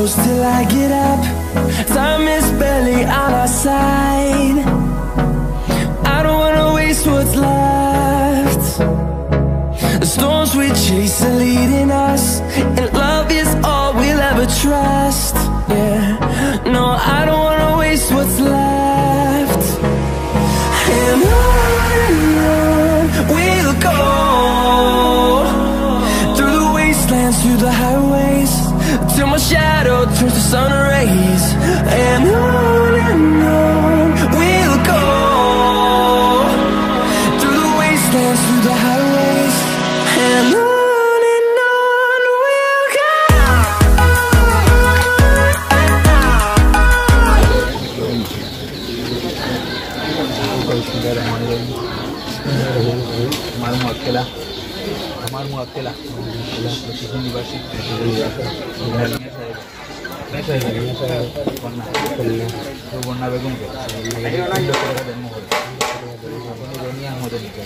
close till I get up. Time is barely on our side. I don't wanna waste what's left. The storms we chase are leading us, and love is all we'll ever trust. Yeah, no, I don't wanna waste what's left. And on we'll go, through the wastelands, through the highways, till my shadow turns to sun rays. And on we'll go, through the wastelands, through the highways, and on we'll go. हमार मुअक्किला निवासी বন্যা বেগমকে জন্ম হল রোনিয়া মদনীকে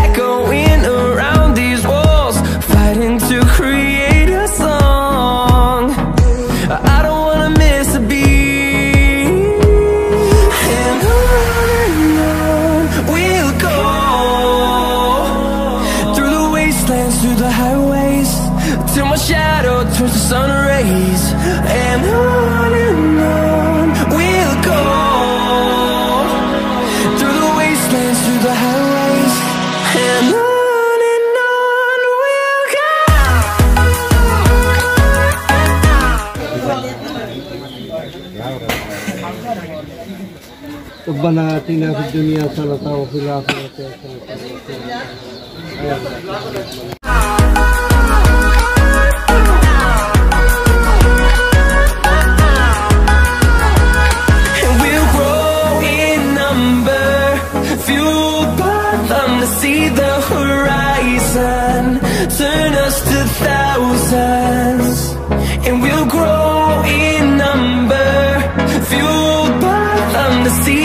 Echoing around these walls, fighting to create a song. I don't wanna miss a beat. And on we'll go, through the wastelands, through the highways, till my shadow turns to sun rays. And on we'll go, through the wastelands, through the highways, and on we'll go. ربنا آتنا في الدنيا حسنة وفي الآخرة حسنة. And we'll grow in number, fueled by them to see the horizon, turn us to thousands. And we'll grow in number, fueled by them to see